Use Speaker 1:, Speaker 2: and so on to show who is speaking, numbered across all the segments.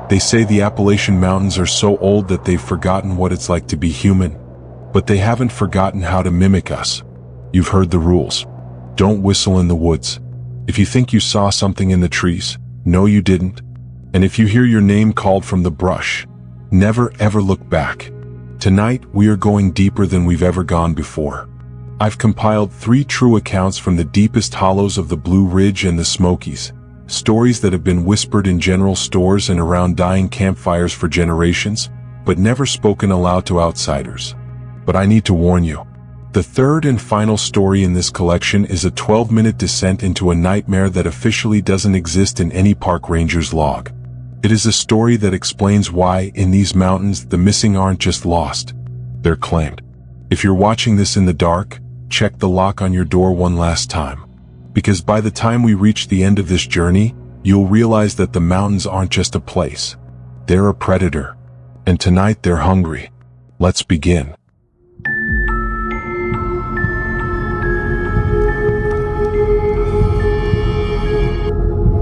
Speaker 1: They say the Appalachian Mountains are so old that they've forgotten what it's like to be human, but they haven't forgotten how to mimic us. You've heard the rules. Don't whistle in the woods. If you think you saw something in the trees, no you didn't. And if you hear your name called from the brush, never ever look back. Tonight, we are going deeper than we've ever gone before. I've compiled 3 true accounts from the deepest hollows of the Blue Ridge and the Smokies, stories that have been whispered in general stores and around dying campfires for generations, but never spoken aloud to outsiders. But I need to warn you. The third and final story in this collection is a 12-minute descent into a nightmare that officially doesn't exist in any park ranger's log. It is a story that explains why, in these mountains, the missing aren't just lost, they're claimed. If you're watching this in the dark, check the lock on your door one last time. Because by the time we reach the end of this journey, you'll realize that the mountains aren't just a place. They're a predator. And tonight they're hungry. Let's begin.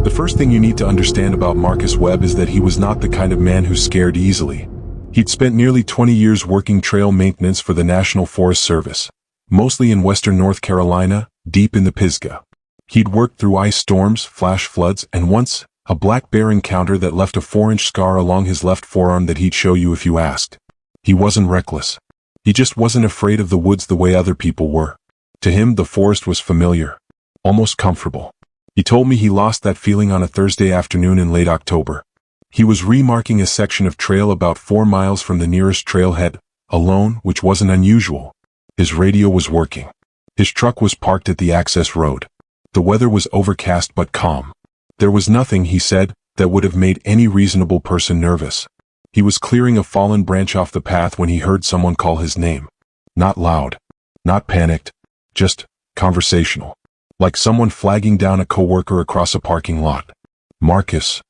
Speaker 1: The first thing you need to understand about Marcus Webb is that he was not the kind of man who scared easily. He'd spent nearly 20 years working trail maintenance for the National Forest Service, mostly in western North Carolina, deep in the Pisgah. He'd worked through ice storms, flash floods, and once, a black bear encounter that left a 4-inch scar along his left forearm that he'd show you if you asked. He wasn't reckless. He just wasn't afraid of the woods the way other people were. To him, the forest was familiar, almost comfortable. He told me he lost that feeling on a Thursday afternoon in late October. He was remarking a section of trail about 4 miles from the nearest trailhead, alone, which wasn't unusual. His radio was working. His truck was parked at the access road. The weather was overcast but calm. There was nothing, he said, that would have made any reasonable person nervous. He was clearing a fallen branch off the path when he heard someone call his name. Not loud, not panicked, just conversational. Like someone flagging down a coworker across a parking lot. Marcus.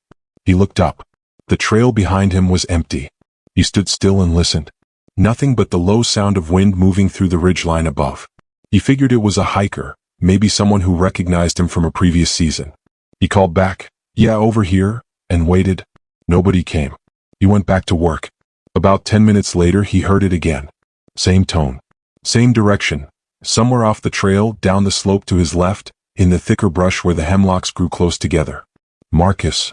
Speaker 1: He looked up. The trail behind him was empty. He stood still and listened. Nothing but the low sound of wind moving through the ridgeline above. He figured it was a hiker, maybe someone who recognized him from a previous season. He called back, "Yeah, over here," and waited. Nobody came. He went back to work. About 10 minutes later, he heard it again. Same tone. Same direction. Somewhere off the trail, down the slope to his left, in the thicker brush where the hemlocks grew close together. Marcus.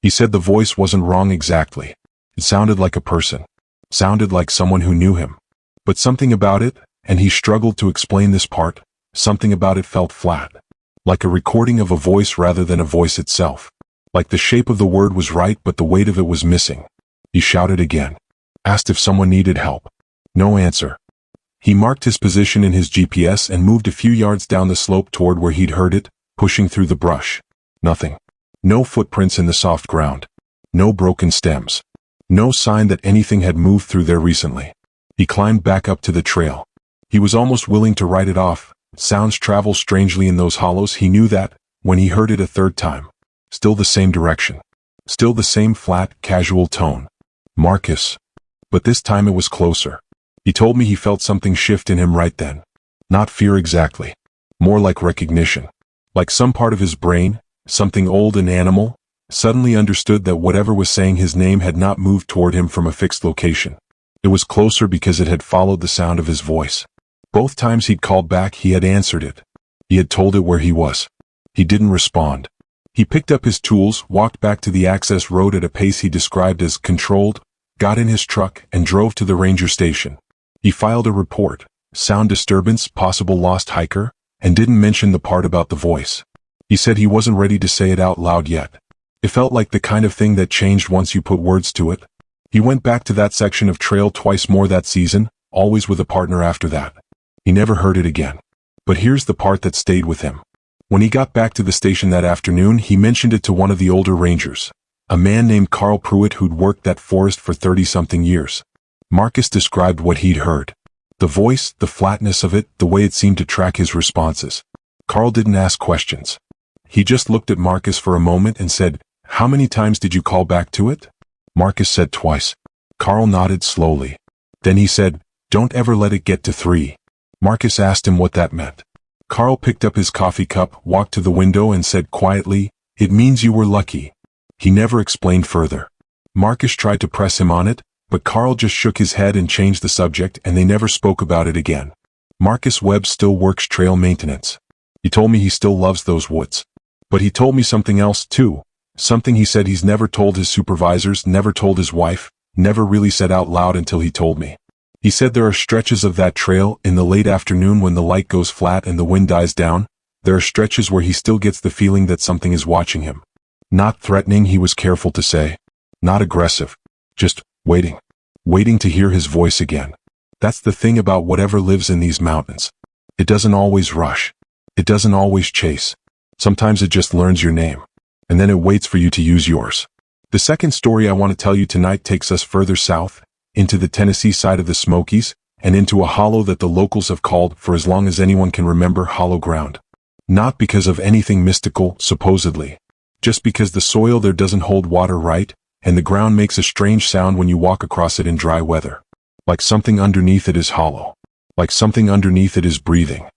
Speaker 1: He said the voice wasn't wrong exactly. It sounded like a person. Sounded like someone who knew him. But something about it, and he struggled to explain this part, something about it felt flat. Like a recording of a voice rather than a voice itself. Like the shape of the word was right but the weight of it was missing. He shouted again. Asked if someone needed help. No answer. He marked his position in his GPS and moved a few yards down the slope toward where he'd heard it, pushing through the brush. Nothing. No footprints in the soft ground. No broken stems. No sign that anything had moved through there recently. He climbed back up to the trail. He was almost willing to write it off. Sounds travel strangely in those hollows, he knew that, when he heard it a third time. Still the same direction. Still the same flat, casual tone. Marcus. But this time it was closer. He told me he felt something shift in him right then. Not fear exactly. More like recognition. Like some part of his brain, something old and animal, suddenly understood that whatever was saying his name had not moved toward him from a fixed location. It was closer because it had followed the sound of his voice. Both times he'd called back, he had answered it. He had told it where he was. He didn't respond. He picked up his tools, walked back to the access road at a pace he described as controlled, got in his truck, and drove to the ranger station. He filed a report, sound disturbance, possible lost hiker, and didn't mention the part about the voice. He said he wasn't ready to say it out loud yet. It felt like the kind of thing that changed once you put words to it. He went back to that section of trail twice more that season, always with a partner after that. He never heard it again. But here's the part that stayed with him. When he got back to the station that afternoon, he mentioned it to one of the older rangers, a man named Carl Pruitt who'd worked that forest for 30-something years. Marcus described what he'd heard. The voice, the flatness of it, the way it seemed to track his responses. Carl didn't ask questions. He just looked at Marcus for a moment and said, "How many times did you call back to it?" Marcus said twice. Carl nodded slowly. Then he said, "Don't ever let it get to 3. Marcus asked him what that meant. Carl picked up his coffee cup, walked to the window and said quietly, "It means you were lucky." He never explained further. Marcus tried to press him on it, but Carl just shook his head and changed the subject, and they never spoke about it again. Marcus Webb still works trail maintenance. He told me he still loves those woods. But he told me something else too. Something he said he's never told his supervisors, never told his wife, never really said out loud until he told me. He said there are stretches of that trail in the late afternoon when the light goes flat and the wind dies down. There are stretches where he still gets the feeling that something is watching him. Not threatening, he was careful to say. Not aggressive. Just waiting. Waiting to hear his voice again. That's the thing about whatever lives in these mountains. It doesn't always rush. It doesn't always chase. Sometimes it just learns your name. And then it waits for you to use yours. The second story I want to tell you tonight takes us further south, into the Tennessee side of the Smokies, and into a hollow that the locals have called, for as long as anyone can remember, hollow ground. Not because of anything mystical, supposedly. Just because the soil there doesn't hold water right, and the ground makes a strange sound when you walk across it in dry weather. Like something underneath it is hollow. Like something underneath it is breathing.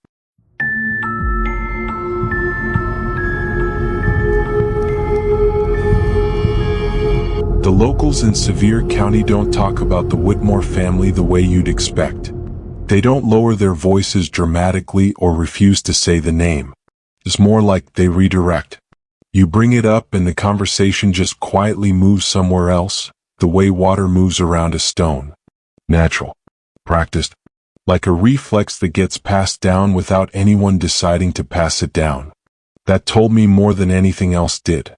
Speaker 1: The locals in Sevier County don't talk about the Whitmore family the way you'd expect. They don't lower their voices dramatically or refuse to say the name. It's more like they redirect. You bring it up and the conversation just quietly moves somewhere else, the way water moves around a stone. Natural. Practiced. Like a reflex that gets passed down without anyone deciding to pass it down. That told me more than anything else did.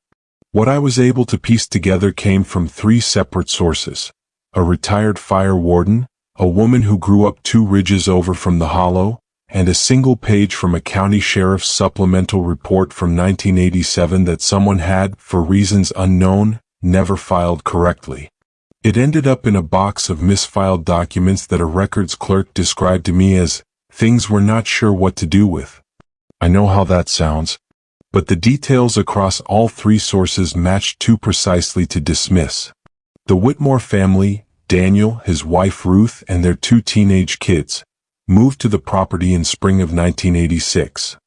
Speaker 1: What I was able to piece together came from 3 separate sources. A retired fire warden, a woman who grew up 2 ridges over from the hollow, and a single page from a county sheriff's supplemental report from 1987 that someone had, for reasons unknown, never filed correctly. It ended up in a box of misfiled documents that a records clerk described to me as things we're not sure what to do with. I know how that sounds. But the details across all 3 sources matched too precisely to dismiss. The Whitmore family, Daniel, his wife Ruth, and their 2 teenage kids, moved to the property in spring of 1986.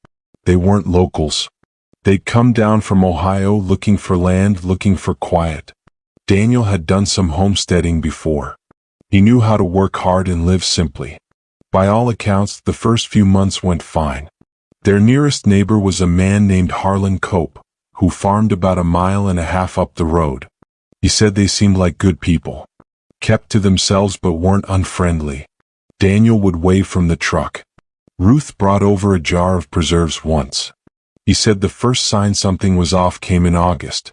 Speaker 1: They weren't locals. They'd come down from Ohio looking for land, looking for quiet. Daniel had done some homesteading before. He knew how to work hard and live simply. By all accounts, the first few months went fine. Their nearest neighbor was a man named Harlan Cope, who farmed about 1.5 miles up the road. He said they seemed like good people. Kept to themselves but weren't unfriendly. Daniel would wave from the truck. Ruth brought over a jar of preserves once. He said the first sign something was off came in August.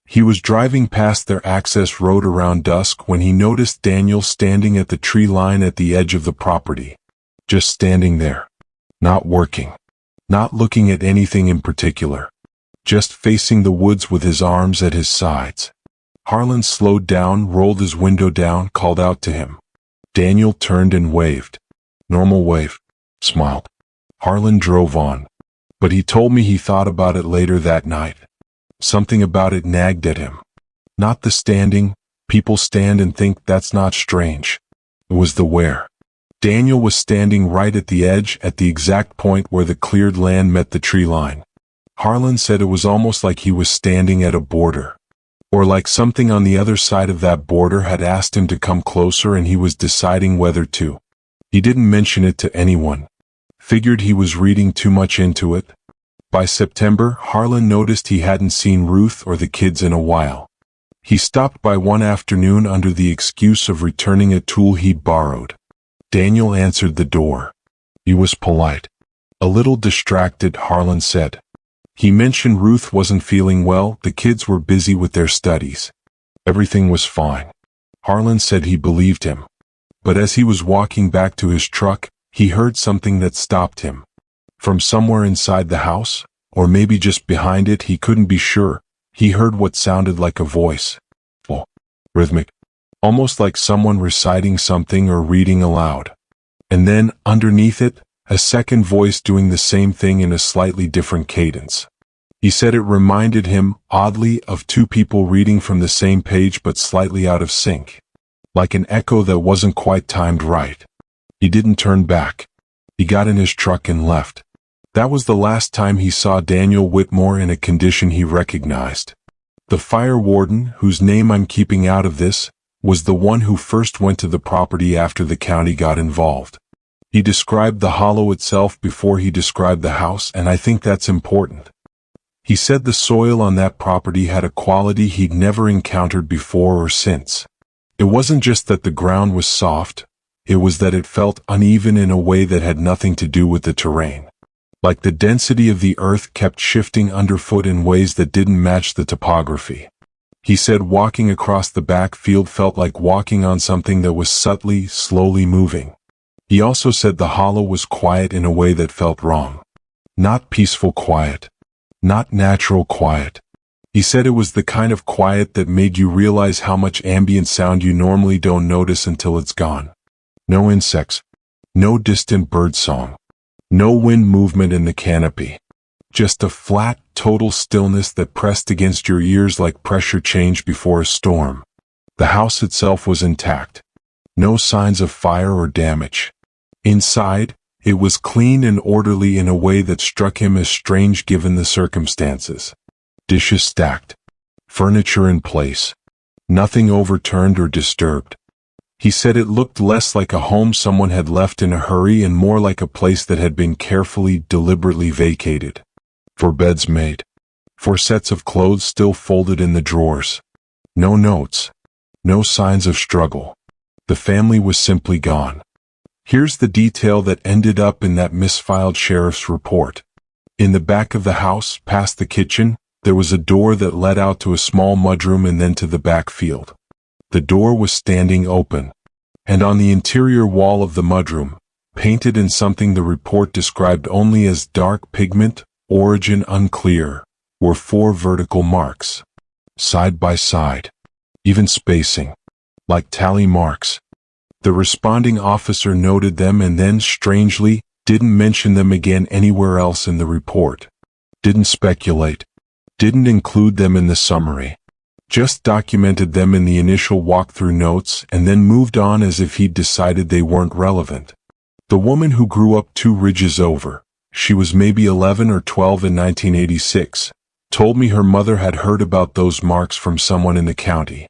Speaker 1: He was driving past their access road around dusk when he noticed Daniel standing at the tree line at the edge of the property. Just standing there. Not working. Not looking at anything in particular. Just facing the woods with his arms at his sides. Harlan slowed down, rolled his window down, called out to him. Daniel turned and waved. Normal wave. Smiled. Harlan drove on. But he told me he thought about it later that night. Something about it nagged at him. Not the standing. People stand and think that's not strange. It was the where. Daniel was standing right at the edge, at the exact point where the cleared land met the tree line. Harlan said it was almost like he was standing at a border. Or like something on the other side of that border had asked him to come closer and he was deciding whether to. He didn't mention it to anyone. Figured he was reading too much into it. By September, Harlan noticed he hadn't seen Ruth or the kids in a while. He stopped by one afternoon under the excuse of returning a tool he'd borrowed. Daniel answered the door. He was polite. A little distracted, Harlan said. He mentioned Ruth wasn't feeling well, the kids were busy with their studies. Everything was fine. Harlan said he believed him. But as he was walking back to his truck, he heard something that stopped him. From somewhere inside the house, or maybe just behind it, he couldn't be sure, he heard what sounded like a voice. Oh, rhythmic. Almost like someone reciting something or reading aloud. And then, underneath it, a second voice doing the same thing in a slightly different cadence. He said it reminded him, oddly, of 2 people reading from the same page but slightly out of sync. Like an echo that wasn't quite timed right. He didn't turn back. He got in his truck and left. That was the last time he saw Daniel Whitmore in a condition he recognized. The fire warden, whose name I'm keeping out of this, was the one who first went to the property after the county got involved. He described the hollow itself before he described the house, and I think that's important. He said the soil on that property had a quality he'd never encountered before or since. It wasn't just that the ground was soft, it was that it felt uneven in a way that had nothing to do with the terrain. Like the density of the earth kept shifting underfoot in ways that didn't match the topography. He said walking across the back field felt like walking on something that was subtly, slowly moving. He also said the hollow was quiet in a way that felt wrong. Not peaceful quiet. Not natural quiet. He said it was the kind of quiet that made you realize how much ambient sound you normally don't notice until it's gone. No insects. No distant bird song. No wind movement in the canopy. Just a flat, total stillness that pressed against your ears like pressure change before a storm. The house itself was intact. No signs of fire or damage. Inside, it was clean and orderly in a way that struck him as strange given the circumstances. Dishes stacked. Furniture in place. Nothing overturned or disturbed. He said it looked less like a home someone had left in a hurry and more like a place that had been carefully, deliberately vacated. 4 beds made. 4 sets of clothes still folded in the drawers. No notes. No signs of struggle. The family was simply gone. Here's the detail that ended up in that misfiled sheriff's report. In the back of the house, past the kitchen, there was a door that led out to a small mudroom and then to the back field. The door was standing open. And on the interior wall of the mudroom, painted in something the report described only as dark pigment, origin unclear, were 4 vertical marks. Side by side. Even spacing. Like tally marks. The responding officer noted them and then, strangely, didn't mention them again anywhere else in the report. Didn't speculate. Didn't include them in the summary. Just documented them in the initial walkthrough notes and then moved on as if he'd decided they weren't relevant. The woman who grew up 2 ridges over, she was maybe 11 or 12 in 1986, told me her mother had heard about those marks from someone in the county.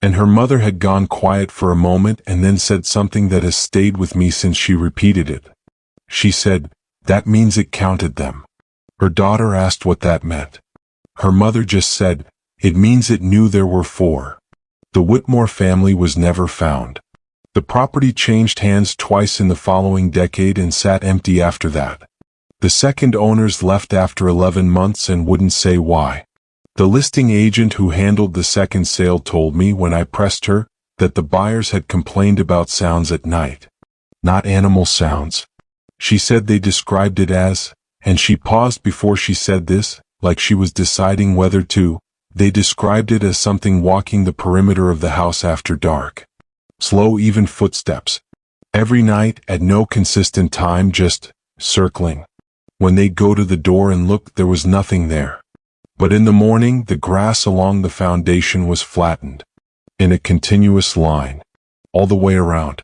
Speaker 1: And her mother had gone quiet for a moment and then said something that has stayed with me since she repeated it. She said, "That means it counted them." Her daughter asked what that meant. Her mother just said, "It means it knew there were 4. The Whitmore family was never found. The property changed hands twice in the following decade and sat empty after that. The second owners left after 11 months and wouldn't say why. The listing agent who handled the second sale told me when I pressed her that the buyers had complained about sounds at night. Not animal sounds. She said they described it as," and she paused before she said this, like she was deciding whether to, "they described it as something walking the perimeter of the house after dark. Slow, even footsteps. Every night, at no consistent time, just circling. When they'd go to the door and look, there was nothing there. But in the morning, the grass along the foundation was flattened. In a continuous line. All the way around.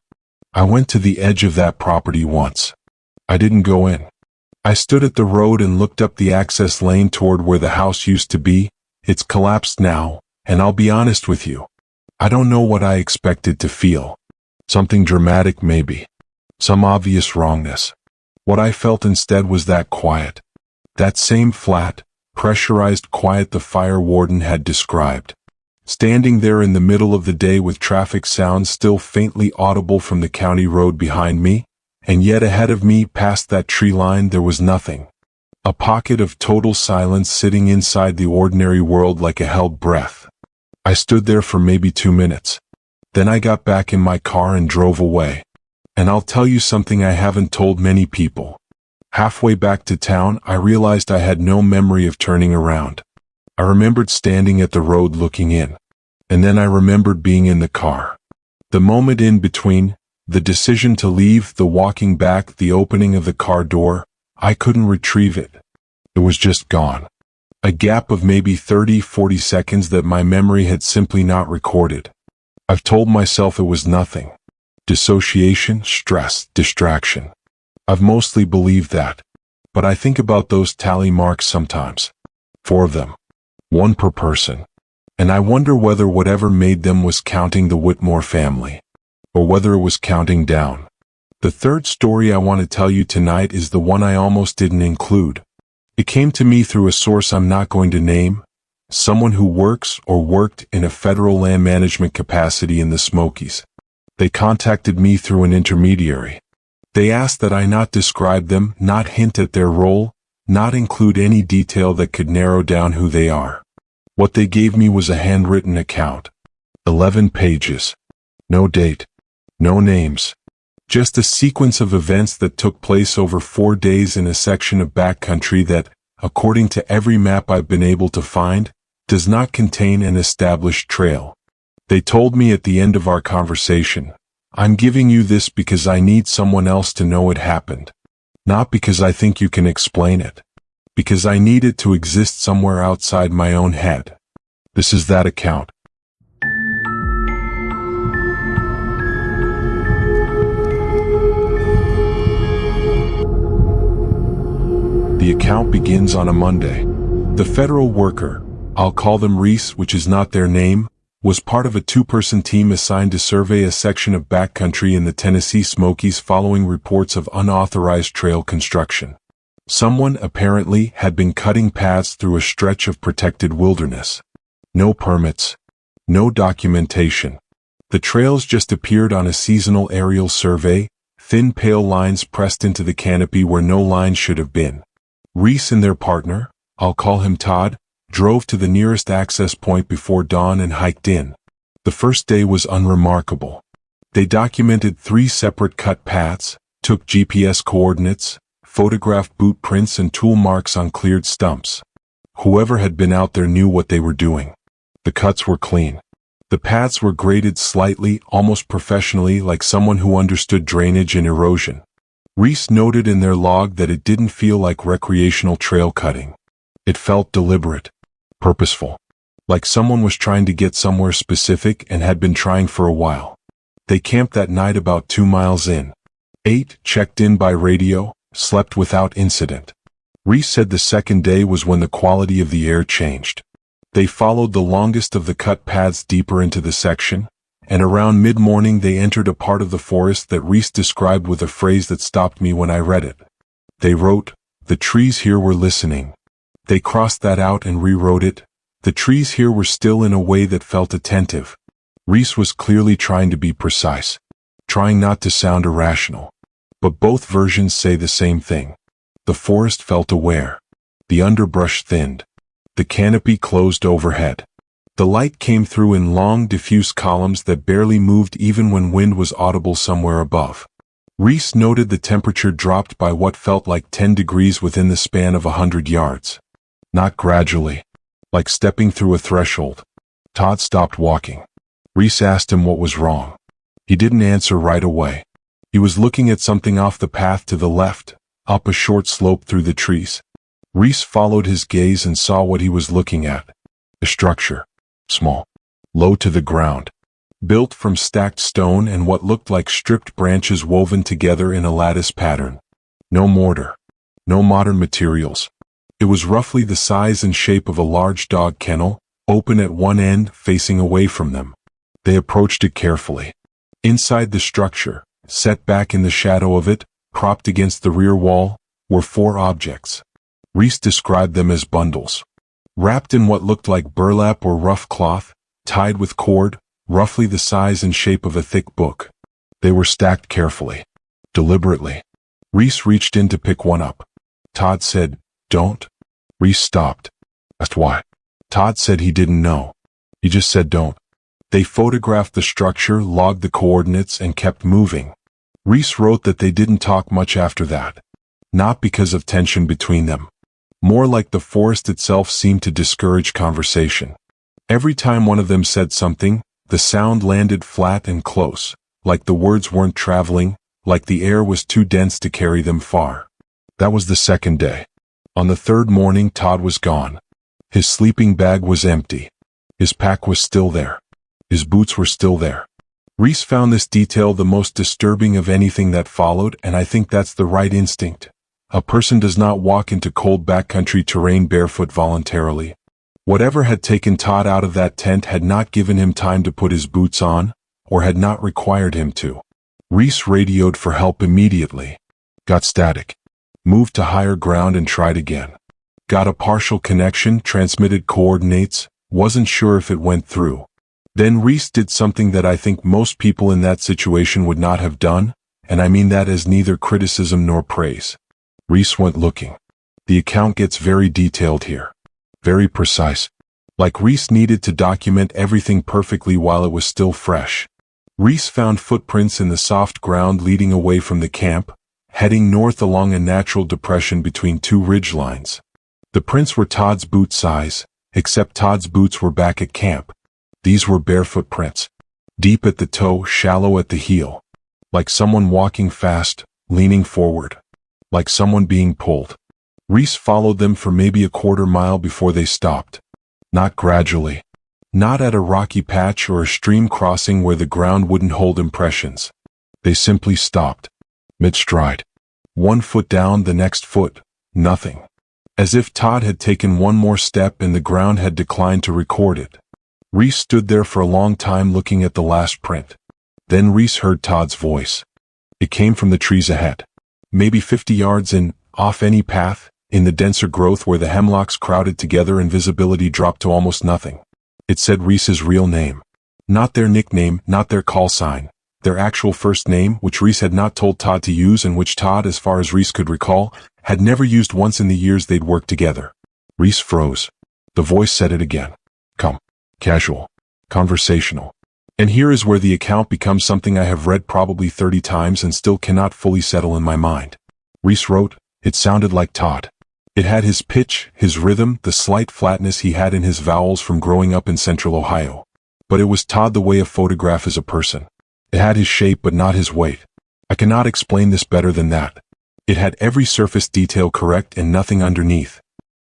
Speaker 1: I went to the edge of that property once. I didn't go in. I stood at the road and looked up the access lane toward where the house used to be. It's collapsed now, and I'll be honest with you. I don't know what I expected to feel. Something dramatic maybe. Some obvious wrongness. What I felt instead was that quiet. That same flat, pressurized quiet the fire warden had described. Standing there in the middle of the day with traffic sounds still faintly audible from the county road behind me, and yet ahead of me past that tree line there was nothing. A pocket of total silence sitting inside the ordinary world like a held breath. I stood there for maybe 2 minutes. Then I got back in my car and drove away. And I'll tell you something I haven't told many people. Halfway back to town, I realized I had no memory of turning around. I remembered standing at the road looking in. And then I remembered being in the car. The moment in between, the decision to leave, the walking back, the opening of the car door, I couldn't retrieve it. It was just gone. A gap of maybe 30-40 seconds that my memory had simply not recorded. I've told myself it was nothing. Dissociation, stress, distraction. I've mostly believed that. But I think about those tally marks sometimes. 4 of them. 1 per person. And I wonder whether whatever made them was counting the Whitmore family, or whether it was counting down. The third story I want to tell you tonight is the one I almost didn't include. It came to me through a source I'm not going to name, someone who works or worked in a federal land management capacity in the Smokies. They contacted me through an intermediary. They asked that I not describe them, not hint at their role, not include any detail that could narrow down who they are. What they gave me was a handwritten account. 11 pages. No date. No names. Just a sequence of events that took place over 4 days in a section of backcountry that, according to every map I've been able to find, does not contain an established trail. They told me at the end of our conversation, "I'm giving you this because I need someone else to know it happened. Not because I think you can explain it. Because I need it to exist somewhere outside my own head." This is that account. The account begins on a Monday. The federal worker, I'll call them Reese, which is not their name, was part of a 2-person team assigned to survey a section of backcountry in the Tennessee Smokies following reports of unauthorized trail construction. Someone, apparently, had been cutting paths through a stretch of protected wilderness. No permits. No documentation. The trails just appeared on a seasonal aerial survey, thin pale lines pressed into the canopy where no lines should have been. Reese and their partner, I'll call him Todd, drove to the nearest access point before dawn and hiked in. The first day was unremarkable. They documented 3 separate cut paths, took GPS coordinates, photographed boot prints and tool marks on cleared stumps. Whoever had been out there knew what they were doing. The cuts were clean. The paths were graded slightly, almost professionally, like someone who understood drainage and erosion. Reese noted in their log that it didn't feel like recreational trail cutting. It felt deliberate, purposeful, like someone was trying to get somewhere specific and had been trying for a while. They camped that night about 2 miles in. 8, checked in by radio, slept without incident. Reese said the second day was when the quality of the air changed. They followed the longest of the cut paths deeper into the section, and around mid-morning they entered a part of the forest that Reese described with a phrase that stopped me when I read it. They wrote, "The trees here were listening." They crossed that out and rewrote it. The trees here were still in a way that felt attentive. Reese was clearly trying to be precise, trying not to sound irrational. But both versions say the same thing. The forest felt aware. The underbrush thinned. The canopy closed overhead. The light came through in long, diffuse columns that barely moved even when wind was audible somewhere above. Reese noted the temperature dropped by what felt like 10 degrees within the span of 100 yards. Not gradually, like stepping through a threshold. Todd stopped walking. Reese asked him what was wrong. He didn't answer right away. He was looking at something off the path to the left, up a short slope through the trees. Reese followed his gaze and saw what he was looking at. A structure. Small. Low to the ground. Built from stacked stone and what looked like stripped branches woven together in a lattice pattern. No mortar. No modern materials. It was roughly the size and shape of a large dog kennel, open at one end, facing away from them. They approached it carefully. Inside the structure, set back in the shadow of it, propped against the rear wall, were 4 objects. Reese described them as bundles. Wrapped in what looked like burlap or rough cloth, tied with cord, roughly the size and shape of a thick book. They were stacked carefully, deliberately. Reese reached in to pick one up. Todd said, "Don't." Reese stopped. Asked why. Todd said he didn't know. He just said don't. They photographed the structure, logged the coordinates, and kept moving. Reese wrote that they didn't talk much after that. Not because of tension between them. More like the forest itself seemed to discourage conversation. Every time one of them said something, the sound landed flat and close, like the words weren't traveling, like the air was too dense to carry them far. That was the second day. On the third morning, Todd was gone. His sleeping bag was empty. His pack was still there. His boots were still there. Reese found this detail the most disturbing of anything that followed, and I think that's the right instinct. A person does not walk into cold backcountry terrain barefoot voluntarily. Whatever had taken Todd out of that tent had not given him time to put his boots on, or had not required him to. Reese radioed for help immediately. Got static. Moved to higher ground and tried again. Got a partial connection, transmitted coordinates, wasn't sure if it went through. Then Reese did something that I think most people in that situation would not have done, and I mean that as neither criticism nor praise. Reese went looking. The account gets very detailed here. Very precise. Like Reese needed to document everything perfectly while it was still fresh. Reese found footprints in the soft ground leading away from the camp, heading north along a natural depression between two ridgelines. The prints were Todd's boot size, except Todd's boots were back at camp. These were barefoot prints. Deep at the toe, shallow at the heel. Like someone walking fast, leaning forward. Like someone being pulled. Reese followed them for maybe a quarter mile before they stopped. Not gradually. Not at a rocky patch or a stream crossing where the ground wouldn't hold impressions. They simply stopped. Mid-stride. One foot down, the next foot, nothing. As if Todd had taken one more step and the ground had declined to record it. Reese stood there for a long time looking at the last print. Then Reese heard Todd's voice. It came from the trees ahead. Maybe 50 yards in, off any path, in the denser growth where the hemlocks crowded together and visibility dropped to almost nothing. It said Reese's real name. Not their nickname, not their call sign. Their actual first name, which Reese had not told Todd to use and which Todd, as far as Reese could recall, had never used once in the years they'd worked together. Reese froze. The voice said it again. Come. Casual. Conversational. And here is where the account becomes something I have read probably 30 times and still cannot fully settle in my mind. Reese wrote, it sounded like Todd. It had his pitch, his rhythm, the slight flatness he had in his vowels from growing up in central Ohio. But it was Todd the way a photograph is a person. It had his shape but not his weight. I cannot explain this better than that. It had every surface detail correct and nothing underneath.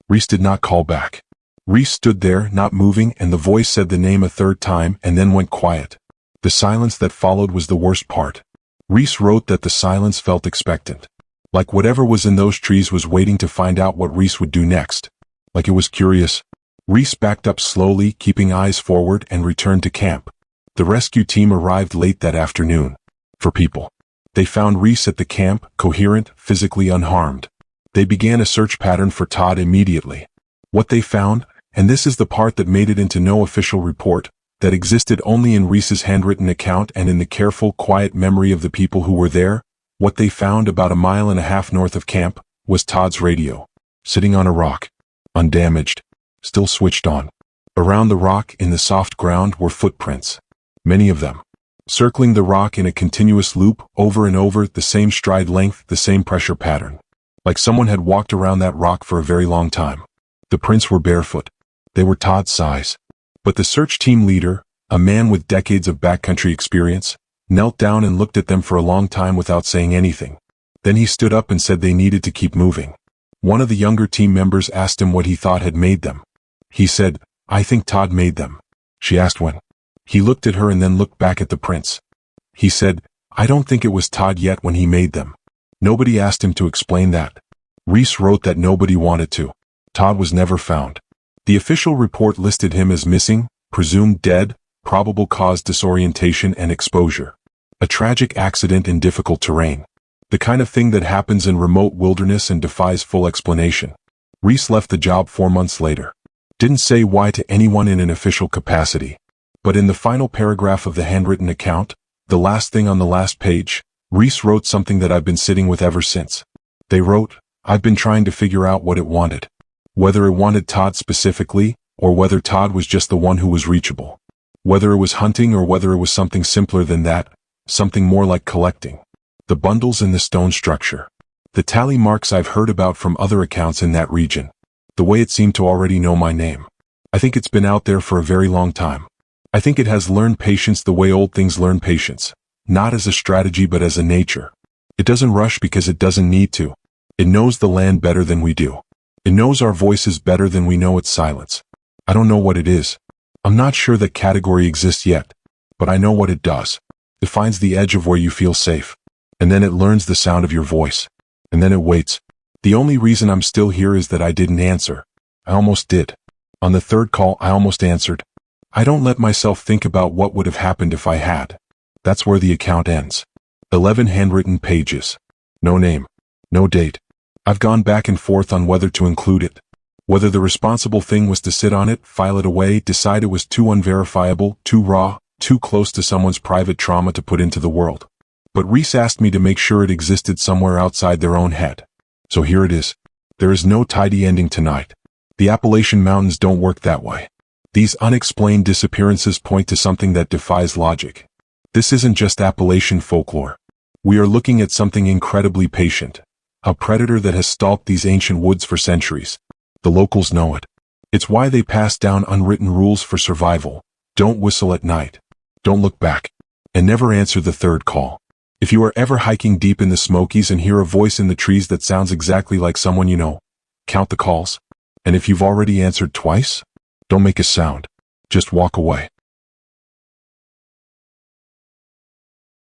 Speaker 1: Reese did not call back. Reese stood there, not moving, and the voice said the name a third time and then went quiet. The silence that followed was the worst part. Reese wrote that the silence felt expectant. Like whatever was in those trees was waiting to find out what Reese would do next. Like it was curious. Reese backed up slowly, keeping eyes forward, and returned to camp. The rescue team arrived late that afternoon. For people. They found Reese at the camp, coherent, physically unharmed. They began a search pattern for Todd immediately. What they found, and this is the part that made it into no official report, that existed only in Reese's handwritten account and in the careful, quiet memory of the people who were there, what they found about a mile and a half north of camp was Todd's radio, sitting on a rock, undamaged, still switched on. Around the rock in the soft ground were footprints, many of them, circling the rock in a continuous loop, over and over, the same stride length, the same pressure pattern. Like someone had walked around that rock for a very long time. The prints were barefoot. They were Todd's size. But the search team leader, a man with decades of backcountry experience, knelt down and looked at them for a long time without saying anything. Then he stood up and said they needed to keep moving. One of the younger team members asked him what he thought had made them. He said, I think Todd made them. She asked when. He looked at her and then looked back at the prints. He said, I don't think it was Todd yet when he made them. Nobody asked him to explain that. Reese wrote that nobody wanted to. Todd was never found. The official report listed him as missing, presumed dead, probable cause disorientation and exposure. A tragic accident in difficult terrain. The kind of thing that happens in remote wilderness and defies full explanation. Reese left the job 4 months later. Didn't say why to anyone in an official capacity. But in the final paragraph of the handwritten account, the last thing on the last page, Reese wrote something that I've been sitting with ever since. They wrote, I've been trying to figure out what it wanted. Whether it wanted Todd specifically, or whether Todd was just the one who was reachable. Whether it was hunting or whether it was something simpler than that, something more like collecting. The bundles in the stone structure. The tally marks I've heard about from other accounts in that region. The way it seemed to already know my name. I think it's been out there for a very long time. I think it has learned patience the way old things learn patience. Not as a strategy but as a nature. It doesn't rush because it doesn't need to. It knows the land better than we do. It knows our voices better than we know its silence. I don't know what it is. I'm not sure that category exists yet. But I know what it does. It finds the edge of where you feel safe. And then it learns the sound of your voice. And then it waits. The only reason I'm still here is that I didn't answer. I almost did. On the third call, I almost answered. I don't let myself think about what would have happened if I had. That's where the account ends. 11 handwritten pages. No name. No date. I've gone back and forth on whether to include it. Whether the responsible thing was to sit on it, file it away, decide it was too unverifiable, too raw, too close to someone's private trauma to put into the world. But Reese asked me to make sure it existed somewhere outside their own head. So here it is. There is no tidy ending tonight. The Appalachian Mountains don't work that way. These unexplained disappearances point to something that defies logic. This isn't just Appalachian folklore. We are looking at something incredibly patient. A predator that has stalked these ancient woods for centuries. The locals know it. It's why they passed down unwritten rules for survival. Don't whistle at night. Don't look back. And never answer the third call. If you are ever hiking deep in the Smokies and hear a voice in the trees that sounds exactly like someone you know, count the calls. And if you've already answered twice, don't make a sound. Just walk away.